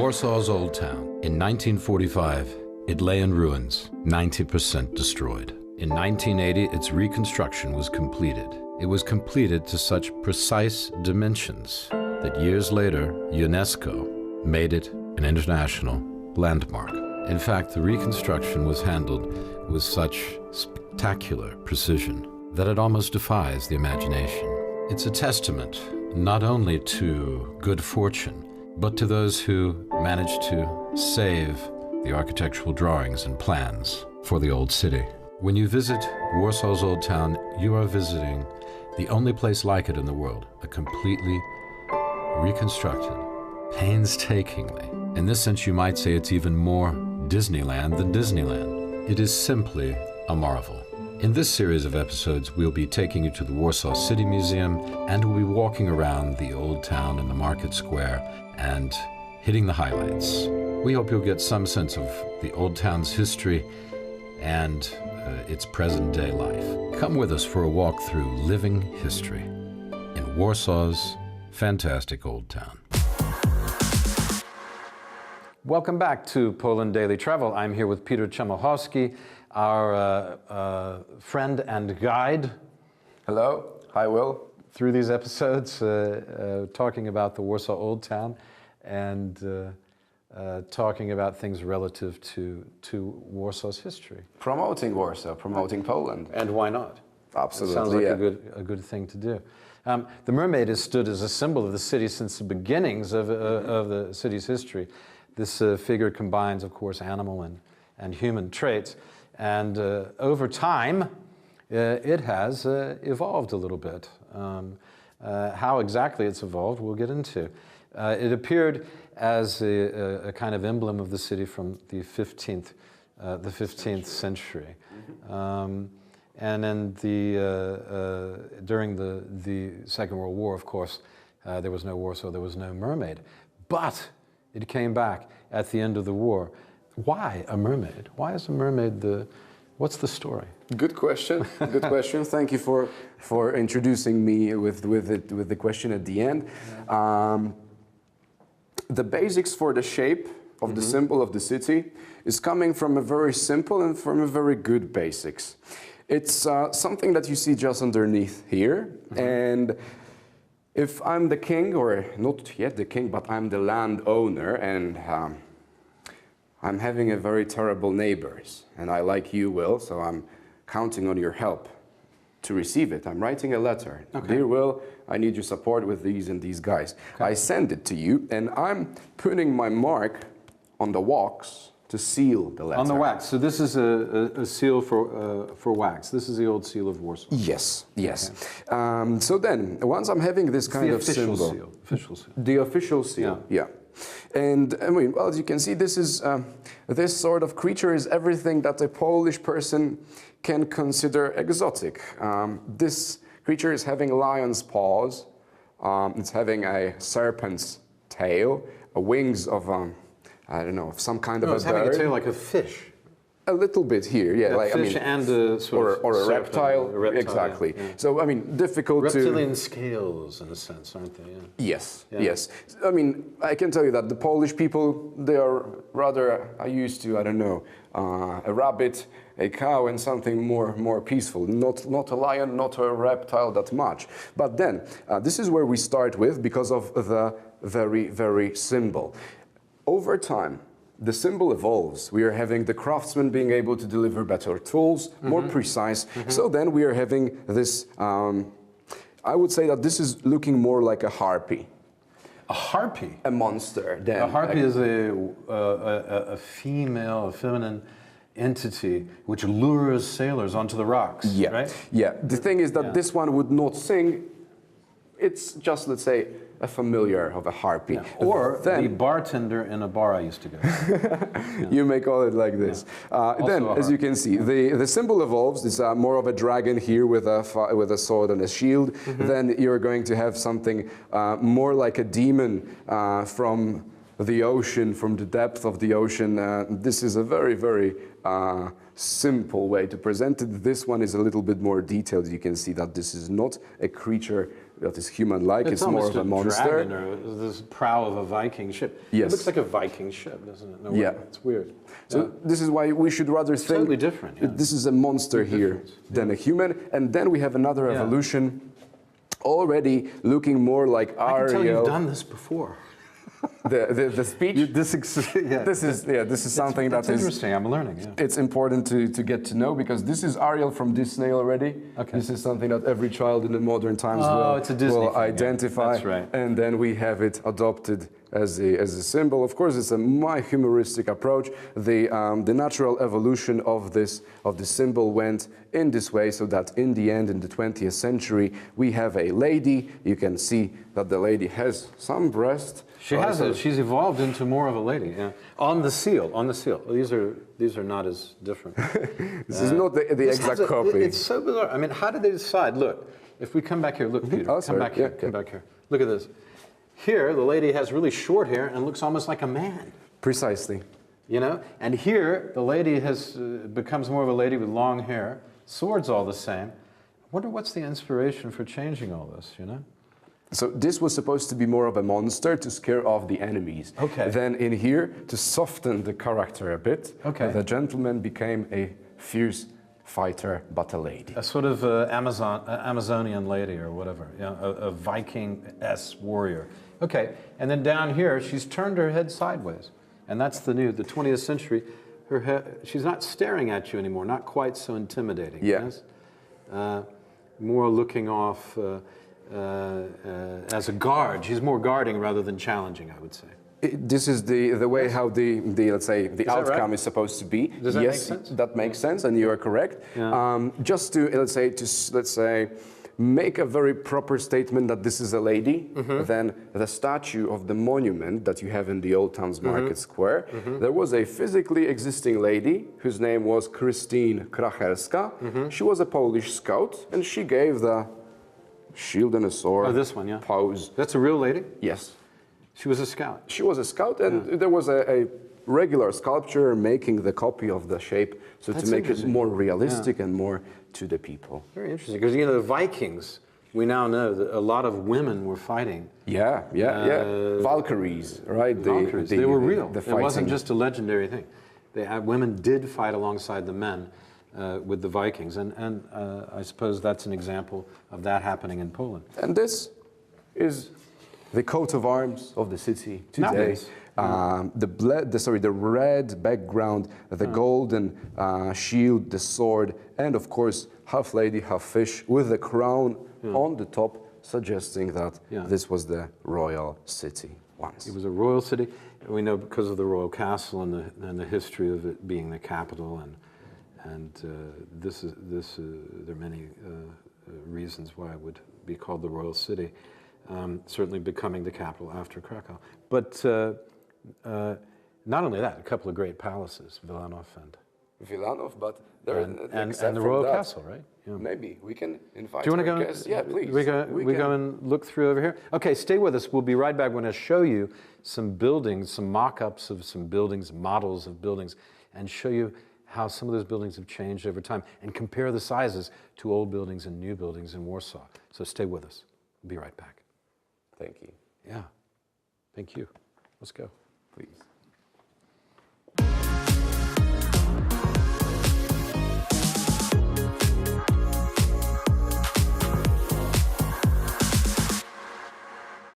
Warsaw's Old Town. In 1945, it lay in ruins, 90% destroyed. In 1980, its reconstruction was completed. It was completed to such precise dimensions that years later, UNESCO made it an international landmark. In fact, the reconstruction was handled with such spectacular precision that it almost defies the imagination. It's a testament not only to good fortune, but to those who managed to save the architectural drawings and plans for the old city. When you visit Warsaw's Old Town, you are visiting the only place like it in the world, a completely reconstructed, painstakingly. In this sense, you might say it's even more Disneyland than Disneyland. It is simply a marvel. In this series of episodes, we'll be taking you to the Warsaw City Museum, and we'll be walking around the old town in the market square and hitting the highlights. We hope you'll get some sense of the old town's history and its present-day life. Come with us for a walk through living history in Warsaw's fantastic old town. Welcome back to Poland Daily Travel. I'm here with Peter Chemachowski, our friend and guide. Hello. Hi, Will. Through these episodes, talking about the Warsaw Old Town and talking about things relative to Warsaw's history. Promoting Warsaw, promoting Poland. And why not? Absolutely. It sounds like a good thing to do. The mermaid has stood as a symbol of the city since the beginnings of the city's history. This figure combines, of course, animal and human traits. And over time, it has evolved a little bit. How exactly it's evolved, we'll get into. It appeared as a kind of emblem of the city from the 15th century. And then during the Second World War, of course, there was no Warsaw, there was no mermaid. But it came back at the end of the war. Why a mermaid? Why is a mermaid what's the story? Good question. Good question. Thank you for introducing me with the question at the end. The basics for the shape of the symbol of the city is coming from a very simple and from a very good basics. It's something that you see just underneath here. And if I'm the king, or not yet the king, but I'm the landowner, and I'm having a very terrible neighbors, and I like you, Will, so I'm counting on your help to receive it. I'm writing a letter. Okay. Dear Will, I need your support with these and these guys. Okay. I send it to you, and I'm putting my mark on the wax to seal the letter. On the wax. So this is a seal for wax. This is the old seal of Warsaw. Yes, yes. Okay. So then, once I'm having this kind of symbol. Official seal. The official seal, yeah. And I mean, well, as you can see, this is this sort of creature is everything that a Polish person can consider exotic. This creature is having lion's paws. It's having a serpent's tail, wings of I don't know, of some kind of a bird. It's having a tail like a fish. A little bit here, yeah. Like fish and a sort or a reptile. Exactly. Yeah. So, I mean, difficult Reptilian scales, in a sense, aren't they? Yeah. Yes, yes. I mean, I can tell you that the Polish people, they are rather used to, I don't know, a rabbit, a cow, and something more peaceful. Not a lion, not a reptile that much. But then, this is where we start with because of the very symbol. Over time, the symbol evolves. We are having the craftsman being able to deliver better tools, more precise. So then we are having this, I would say that this is looking more like a harpy. A harpy? A monster. Then a harpy is a female, a feminine entity which lures sailors onto the rocks, right? Yeah. The thing is that this one would not sing. It's just, let's say, a familiar of a harpy. Yeah. Or the bartender in a bar I used to go to. You may call it like this. Then, as you can see, the symbol evolves. It's more of a dragon here with a sword and a shield. Then you're going to have something more like a demon from the ocean, from the depth of the ocean. This is a very, very simple way to present it. This one is a little bit more detailed. You can see that this is not a creature that is human-like. It's more of a monster. Dragon or this prow of a Viking ship. Yes. It looks like a Viking ship, doesn't it? No Yeah. way. It's weird. So this is why we should rather think totally different. Yeah. this is a monster here than a human. And then we have another evolution already looking more like Ariel. I can tell you've done this before. The speech. This is something that's that is interesting. I'm learning. Yeah. It's important to get to know, because this is Ariel from Disney already. Okay. This is something that every child in the modern times it's a Disney will thing, identify. yeah. That's right. And then we have it adopted as a symbol. Of course, it's my humoristic approach. The natural evolution of the symbol went in this way, so that in the end, in the 20th century, we have a lady. You can see that the lady has some breast. She has it. She's evolved into more of a lady. Yeah. On the seal. These are not as different. This is not the exact copy. It's so bizarre. I mean, how did they decide? Look, if we come back here, look, Peter, come back here. Come back here. Look at this. Here, the lady has really short hair and looks almost like a man. Precisely. You know, and here the lady becomes more of a lady with long hair. Swords all the same. I wonder what's the inspiration for changing all this. You know. So this was supposed to be more of a monster to scare off the enemies. Okay. Then in here, to soften the character a bit, okay, the gentleman became a fierce fighter, but a lady. A sort of Amazonian lady or whatever, yeah, a Viking-esque warrior. Okay, and then down here, she's turned her head sideways. And that's the 20th century. Her head, she's not staring at you anymore, not quite so intimidating. Yeah. Yes? More looking off as a guard. She's more guarding rather than challenging, I would say. This is the way how let's say the outcome is supposed to be. Does that make sense? That makes sense, and you are correct. Yeah. Just to let's say make a very proper statement that this is a lady, then the statue of the monument that you have in the Old Town's Market Square, there was a physically existing lady whose name was Christine Kracherska. She was a Polish scout, and she gave the shield and a sword this one, yeah. pose. That's a real lady? Yes. She was a scout. She was a scout, and there was a regular sculpture making the copy of the shape, so to make it more realistic and more to the people. Very interesting, because you know the Vikings, we now know that a lot of women were fighting. Yeah. Valkyries, right? Valkyries. They were real. It wasn't just a legendary thing. Women did fight alongside the men with the Vikings, and I suppose that's an example of that happening in Poland. And this is the coat of arms of the city today. The red background, the golden shield, the sword, and of course half lady, half fish with the crown on the top, suggesting that this was the royal city once. It was a royal city. We know because of the royal castle and the history of it being the capital, and there are many reasons why it would be called the royal city. Certainly becoming the capital after Krakow. But not only that, a couple of great palaces, Wilanów but and the royal castle, right? Yeah. Maybe we can invite. Do you want to go? Guests. Yeah, please. We go and look through over here. Okay, stay with us. We'll be right back. We're going to show you some buildings, some mock-ups of some buildings, models of buildings, and show you how some of those buildings have changed over time, and compare the sizes to old buildings and new buildings in Warsaw. So stay with us. We'll be right back. Thank you. Yeah. Thank you. Let's go. Please.